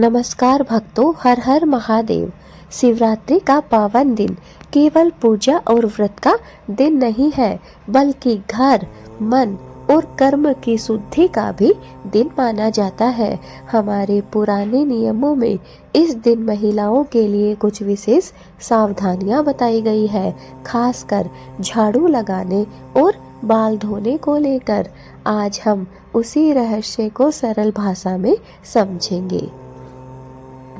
नमस्कार भक्तों, हर हर महादेव। शिवरात्रि का पावन दिन केवल पूजा और व्रत का दिन नहीं है, बल्कि घर, मन और कर्म की शुद्धि का भी दिन माना जाता है। हमारे पुराने नियमों में इस दिन महिलाओं के लिए कुछ विशेष सावधानियां बताई गई है, खासकर झाड़ू लगाने और बाल धोने को लेकर। आज हम उसी रहस्य को सरल भाषा में समझेंगे।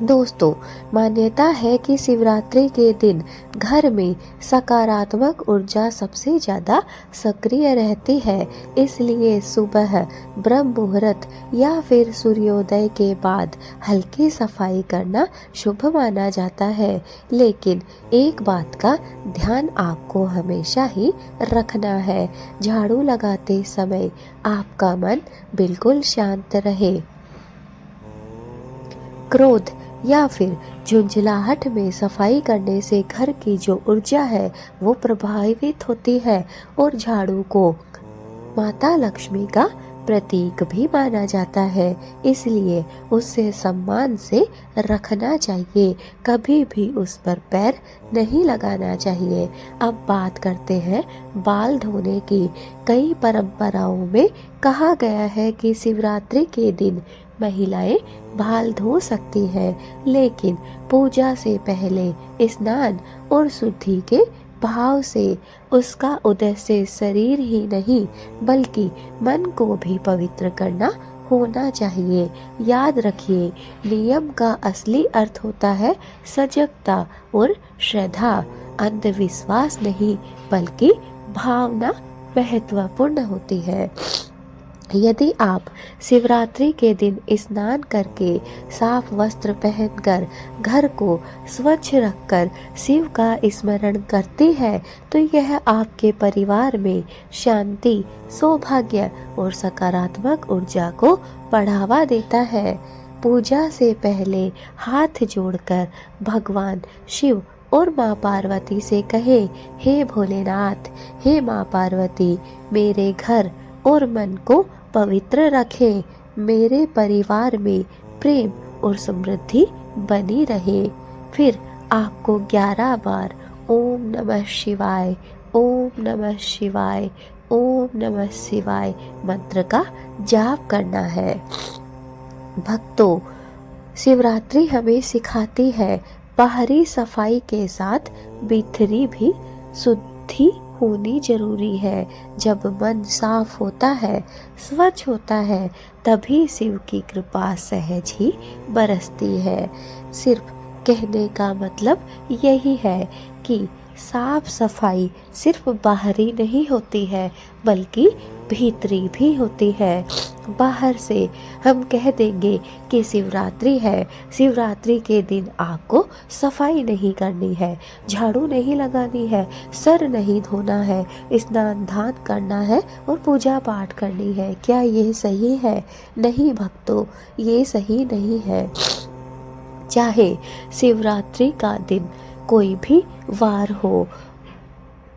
दोस्तों, मान्यता है कि शिवरात्रि के दिन घर में सकारात्मक ऊर्जा सबसे ज़्यादा सक्रिय रहती है, इसलिए सुबह ब्रह्म मुहूर्त या फिर सूर्योदय के बाद हल्की सफाई करना शुभ माना जाता है। लेकिन एक बात का ध्यान आपको हमेशा ही रखना है, झाड़ू लगाते समय आपका मन बिल्कुल शांत रहे। क्रोध या फिर झुंझलाहट में सफाई करने से घर की जो ऊर्जा है वो प्रभावित होती है और झाड़ू को माता लक्ष्मी का प्रतीक भी माना जाता है, इसलिए उससे सम्मान से रखना चाहिए, कभी भी उस पर पैर नहीं लगाना चाहिए। अब बात करते हैं बाल धोने की। कई परंपराओं में कहा गया है कि शिवरात्रि के दिन महिलाएं बाल धो सकती हैं, लेकिन पूजा से पहले स्नान और शुद्धि के भाव से उसका उद्देश्य शरीर ही नहीं बल्कि मन को भी पवित्र करना होना चाहिए। याद रखिए, नियम का असली अर्थ होता है सजगता और श्रद्धा, अंधविश्वास नहीं बल्कि भावना महत्वपूर्ण होती है। यदि आप शिवरात्रि के दिन स्नान करके साफ वस्त्र पहनकर घर को स्वच्छ रखकर शिव का स्मरण करती है तो यह आपके परिवार में शांति, सौभाग्य और सकारात्मक ऊर्जा को बढ़ावा देता है। पूजा से पहले हाथ जोड़कर भगवान शिव और माँ पार्वती से कहे, हे भोलेनाथ, हे माँ पार्वती, मेरे घर और मन को पवित्र रखें, मेरे परिवार में प्रेम और समृद्धि बनी रहे। फिर आपको 11 बार ओम नमः शिवाय, ओम नमः शिवाय, ओम नमः शिवाय मंत्र का जाप करना है। भक्तों, शिवरात्रि हमें सिखाती है बाहरी सफाई के साथ भीतरी भी शुद्धि होनी जरूरी है। जब मन साफ होता है, स्वच्छ होता है, तभी शिव की कृपा सहज ही बरसती है। सिर्फ कहने का मतलब यही है कि साफ सफाई सिर्फ बाहरी नहीं होती है बल्कि भीतरी भी होती है। बाहर से हम कह देंगे कि शिवरात्रि है, शिवरात्रि के दिन आपको सफाई नहीं करनी है, झाड़ू नहीं लगानी है, सर नहीं धोना है, स्नान दान करना है और पूजा पाठ करनी है। क्या ये सही है? नहीं भक्तों, ये सही नहीं है। चाहे शिवरात्रि का दिन कोई भी वार हो,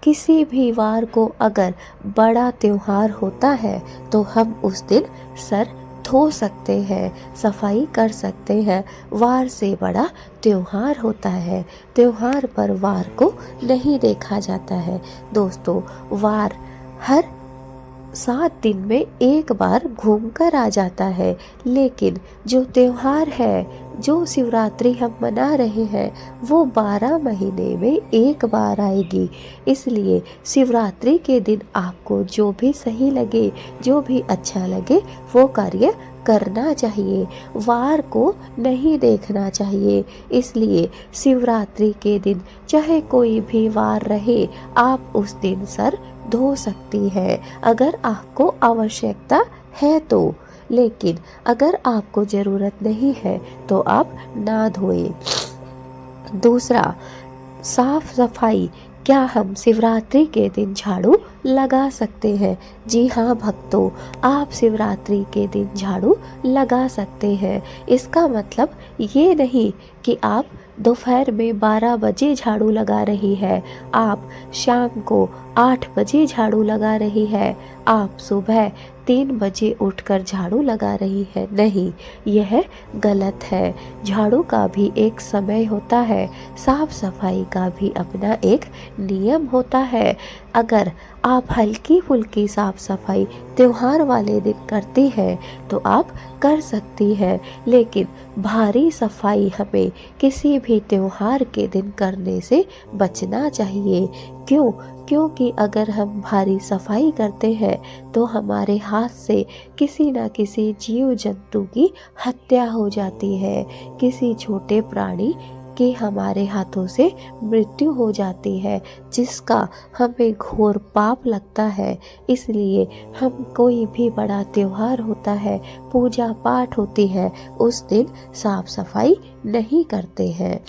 किसी भी वार को अगर बड़ा त्योहार होता है तो हम उस दिन सर धो सकते हैं, सफाई कर सकते हैं। वार से बड़ा त्योहार होता है, त्योहार पर वार को नहीं देखा जाता है। दोस्तों, वार हर 7 दिन में एक बार घूम कर आ जाता है, लेकिन जो त्योहार है, जो शिवरात्रि हम मना रहे हैं, वो 12 महीने में एक बार आएगी। इसलिए शिवरात्रि के दिन आपको जो भी सही लगे, जो भी अच्छा लगे, वो कार्य करना चाहिए, वार को नहीं देखना चाहिए। इसलिए शिवरात्रि के दिन चाहे कोई भी वार रहे, आप उस दिन सर धो सकती है अगर आपको आवश्यकता है तो, लेकिन अगर आपको ज़रूरत नहीं है तो आप ना धोएं। दूसरा, साफ सफाई। क्या हम शिवरात्रि के दिन झाड़ू लगा सकते हैं? जी हाँ भक्तों, आप शिवरात्रि के दिन झाड़ू लगा सकते हैं। इसका मतलब ये नहीं कि आप दोपहर में 12 बजे झाड़ू लगा रही है, आप शाम को 8 बजे झाड़ू लगा रही है, आप सुबह 3 बजे उठकर झाड़ू लगा रही है। नहीं, यह गलत है। झाड़ू का भी एक समय होता है, साफ सफाई का भी अपना एक नियम होता है। अगर आप हल्की फुल्की साफ सफाई त्योहार वाले दिन करती हैं तो आप कर सकती हैं, लेकिन भारी सफाई हमें किसी भी त्योहार के दिन करने से बचना चाहिए। क्यों? क्योंकि अगर हम भारी सफाई करते हैं तो हमारे हाथ से किसी न किसी जीव जंतु की हत्या हो जाती है, किसी छोटे प्राणी की हमारे हाथों से मृत्यु हो जाती है, जिसका हमें घोर पाप लगता है। इसलिए हम कोई भी बड़ा त्योहार होता है, पूजा पाठ होती है, उस दिन साफ सफाई नहीं करते हैं।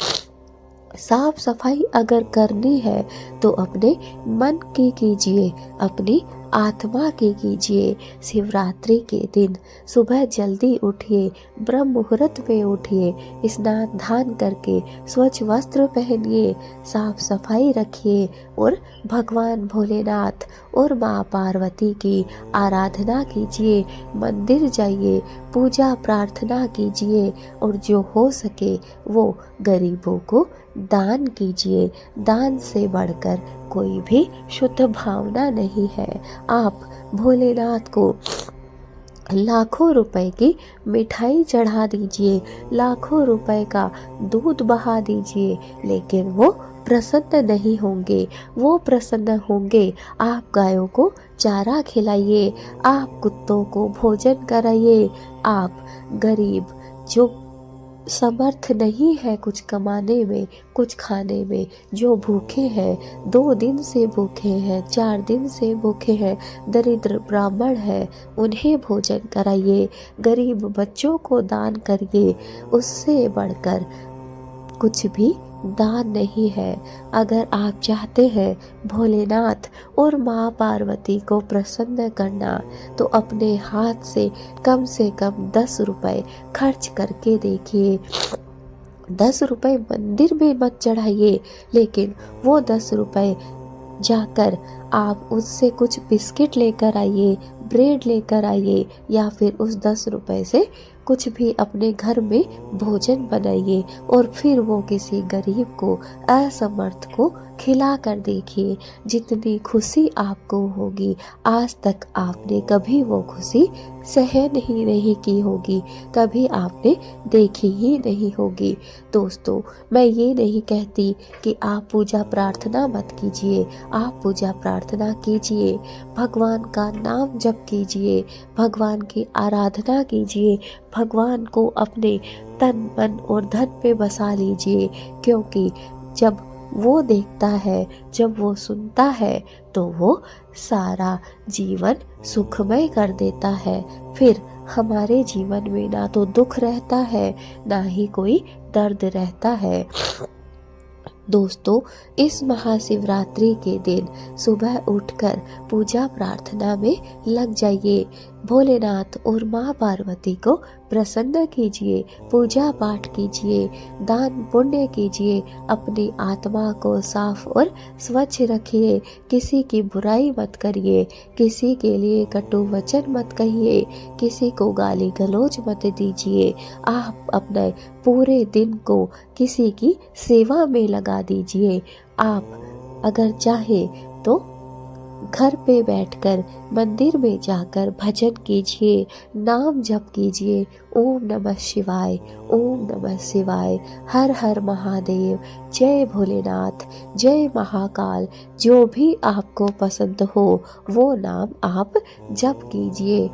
साफ सफाई अगर करनी है तो अपने मन की कीजिए, अपनी आत्मा की कीजिए। शिवरात्रि के दिन सुबह जल्दी उठिए, ब्रह्म मुहूर्त में उठिए, स्नान ध्यान करके स्वच्छ वस्त्र पहनिए, साफ सफाई रखिए और भगवान भोलेनाथ और माँ पार्वती की आराधना कीजिए। मंदिर जाइए, पूजा प्रार्थना कीजिए और जो हो सके वो गरीबों को दान कीजिए। दान से बढ़कर कोई भी शुद्ध भावना नहीं है। आप भोलेनाथ को लाखों रुपए की मिठाई चढ़ा दीजिए, लाखों रुपए का दूध बहा दीजिए, लेकिन वो प्रसन्न नहीं होंगे। वो प्रसन्न होंगे आप गायों को चारा खिलाइए, आप कुत्तों को भोजन कराइए, आप गरीब जो समर्थ नहीं है कुछ कमाने में, कुछ खाने में, जो भूखे हैं, 2 दिन से भूखे हैं, 4 दिन से भूखे हैं, दरिद्र ब्राह्मण है, उन्हें भोजन कराइए, गरीब बच्चों को दान करिए। उससे बढ़कर कुछ भी दान नहीं है। अगर आप चाहते हैं भोलेनाथ और माँ पार्वती को प्रसन्न करना तो अपने हाथ से कम 10 रुपए खर्च करके देखिए। 10 रुपए मंदिर में मत चढ़ाइए, लेकिन वो 10 रुपए जाकर आप उससे कुछ बिस्किट लेकर आइए, ब्रेड लेकर आइए, या फिर उस 10 रुपए से कुछ भी अपने घर में भोजन बनाइए और फिर वो किसी गरीब को, असमर्थ को खिला कर देखिए। जितनी खुशी आपको होगी, आज तक आपने कभी वो खुशी सहन ही नहीं की होगी, कभी आपने देखी ही नहीं होगी। दोस्तों, मैं ये नहीं कहती कि आप पूजा प्रार्थना मत कीजिए, आप पूजा प्रार्थना कीजिए, भगवान का नाम जप कीजिए, भगवान की आराधना कीजिए, भगवान को अपने तन मन और धन पे बसा लीजिए। क्योंकि जब वो देखता है, जब वो सुनता है, तो वो सारा जीवन सुखमय कर देता है। फिर हमारे जीवन में ना तो दुख रहता है, ना ही कोई दर्द रहता है। दोस्तों, इस महाशिवरात्रि के दिन सुबह उठकर पूजा प्रार्थना में लग जाइए। भोलेनाथ और माँ पार्वती को प्रसन्न कीजिए, पूजा पाठ कीजिए, दान पुण्य कीजिए, अपनी आत्मा को साफ और स्वच्छ रखिए, किसी की बुराई मत करिए, किसी के लिए कटु वचन मत कहिए, किसी को गाली गलौज मत दीजिए। आप अपने पूरे दिन को किसी की सेवा में लगा दीजिए। आप अगर चाहे तो घर पे बैठकर मंदिर में जाकर भजन कीजिए, नाम जप कीजिए, ओम नमः शिवाय, ओम नमः शिवाय, हर हर महादेव, जय भोलेनाथ, जय महाकाल। जो भी आपको पसंद हो वो नाम आप जप कीजिए।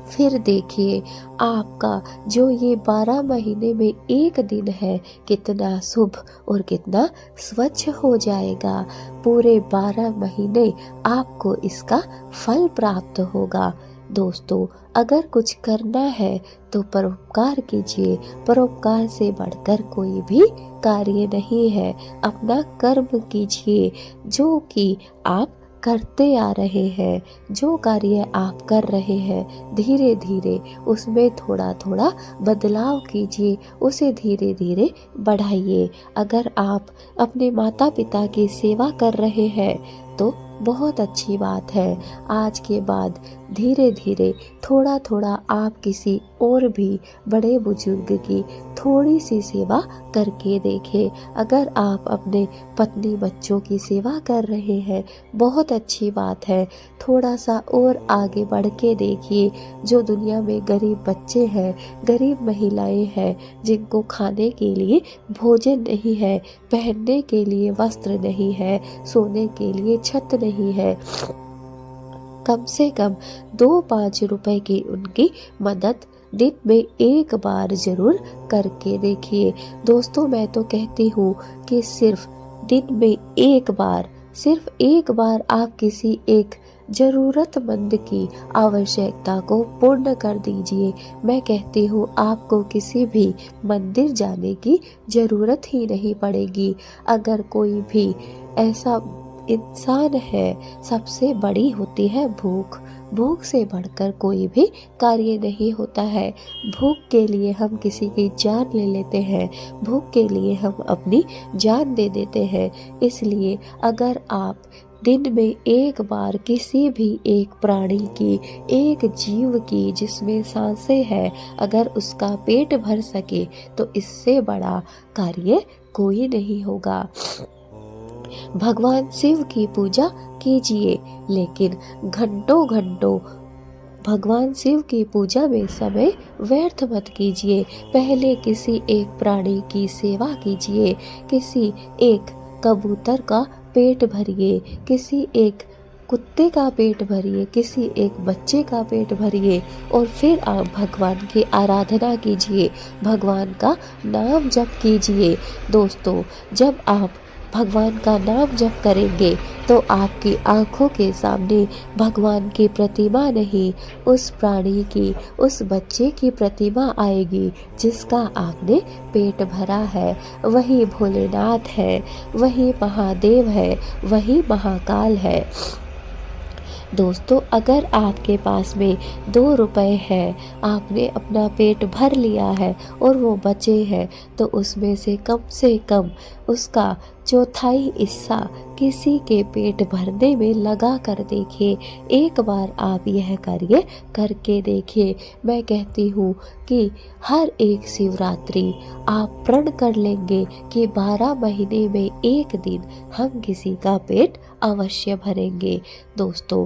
फिर देखिए आपका जो ये 12 महीने में एक दिन है कितना शुभ और कितना स्वच्छ हो जाएगा। पूरे 12 महीने आपको इसका फल प्राप्त होगा। दोस्तों, अगर कुछ करना है तो परोपकार कीजिए, परोपकार से बढ़कर कोई भी कार्य नहीं है। अपना कर्म कीजिए जो कि आप करते आ रहे हैं, जो कार्य आप कर रहे हैं, धीरे धीरे उसमें थोड़ा थोड़ा बदलाव कीजिए, उसे धीरे धीरे बढ़ाइए। अगर आप अपने माता पिता की सेवा कर रहे हैं तो बहुत अच्छी बात है। आज के बाद धीरे धीरे थोड़ा थोड़ा आप किसी और भी बड़े बुजुर्ग की थोड़ी सी सेवा करके देखें। अगर आप अपने पत्नी बच्चों की सेवा कर रहे हैं, बहुत अच्छी बात है। थोड़ा सा और आगे बढ़ के देखिए, जो दुनिया में गरीब बच्चे हैं, गरीब महिलाएं हैं, जिनको खाने के लिए भोजन नहीं है, पहनने के लिए वस्त्र नहीं है, सोने के लिए छत नहीं है, कम से कम 2-5 रुपए की उनकी मदद दिन में एक बार जरूर करके देखिए। दोस्तों, मैं तो कहती हूँ कि सिर्फ दिन में सिर्फ एक बार आप किसी एक जरूरतमंद की आवश्यकता को पूर्ण कर दीजिए। मैं कहती हूँ आपको किसी भी मंदिर जाने की जरूरत ही नहीं पड़ेगी। अगर कोई भी ऐसा इंसान है, सबसे बड़ी होती है भूख। भूख से बढ़कर कोई भी कार्य नहीं होता है। भूख के लिए हम किसी की जान ले लेते हैं, भूख के लिए हम अपनी जान दे देते हैं। इसलिए अगर आप दिन में एक बार किसी भी एक प्राणी की, एक जीव की जिसमें सांसें हैं, अगर उसका पेट भर सके तो इससे बड़ा कार्य कोई नहीं होगा। भगवान शिव की पूजा कीजिए, लेकिन घंटों घंटों भगवान शिव की पूजा में समय व्यर्थ मत कीजिए। पहले किसी एक प्राणी की सेवा कीजिए, किसी एक कबूतर का पेट भरिए, किसी एक कुत्ते का पेट भरिए, किसी एक बच्चे का पेट भरिए, और फिर आप भगवान की आराधना कीजिए, भगवान का नाम जप कीजिए। दोस्तों, जब आप भगवान का नाम जप करेंगे तो आपकी आंखों के सामने भगवान की प्रतिमा नहीं, उस प्राणी की, उस बच्चे की प्रतिमा आएगी जिसका आपने पेट भरा है। वही भोलेनाथ है, वही महादेव है, वही महाकाल है। दोस्तों, अगर आपके पास में 2 रुपए है, आपने अपना पेट भर लिया है और वो बचे हैं, तो उसमें से कम उसका चौथाई हिस्सा किसी के पेट भरने में लगा कर देखिए। एक बार आप यह कार्य करके देखिए। मैं कहती हूँ कि हर एक शिवरात्रि आप प्रण कर लेंगे कि 12 महीने में एक दिन हम किसी का पेट अवश्य भरेंगे। दोस्तों,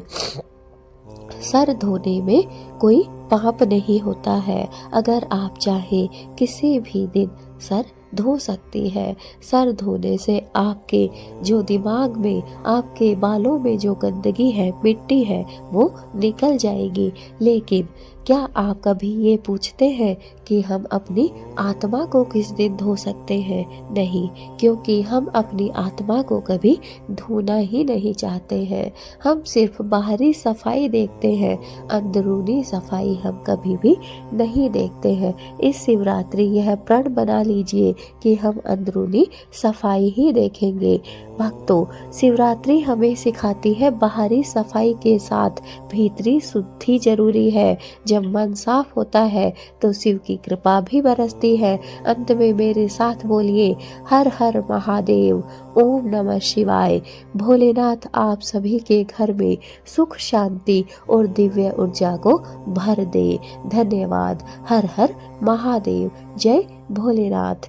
सर धोने में कोई पाप नहीं होता है। अगर आप चाहे किसी भी दिन सर धो सकती है। सर धोने से आपके जो दिमाग में, आपके बालों में जो गंदगी है, मिट्टी है, वो निकल जाएगी। लेकिन क्या आप कभी ये पूछते हैं कि हम अपनी आत्मा को किस दिन धो सकते हैं? नहीं, क्योंकि हम अपनी आत्मा को कभी धोना ही नहीं चाहते हैं। हम सिर्फ बाहरी सफाई देखते हैं, अंदरूनी सफाई हम कभी भी नहीं देखते हैं। इस शिवरात्रि यह प्रण बना लीजिए कि हम अंदरूनी सफाई ही देखेंगे। भक्तों, शिवरात्रि हमें सिखाती है बाहरी सफाई के साथ भीतरी शुद्धि जरूरी है। जब मन साफ होता है तो शिव की कृपा भी बरसती है। अंत में मेरे साथ बोलिए, हर हर महादेव, ओम नमः शिवाय। भोलेनाथ आप सभी के घर में सुख, शांति और दिव्य ऊर्जा को भर दे। धन्यवाद। हर हर महादेव। जय भोलेनाथ।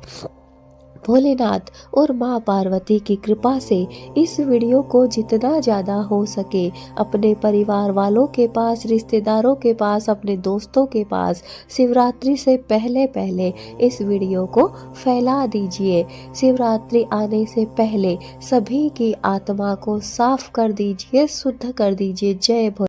भोलेनाथ और माँ पार्वती की कृपा से इस वीडियो को जितना ज़्यादा हो सके अपने परिवार वालों के पास, रिश्तेदारों के पास, अपने दोस्तों के पास शिवरात्रि से पहले इस वीडियो को फैला दीजिए। शिवरात्रि आने से पहले सभी की आत्मा को साफ कर दीजिए, शुद्ध कर दीजिए। जय भोले।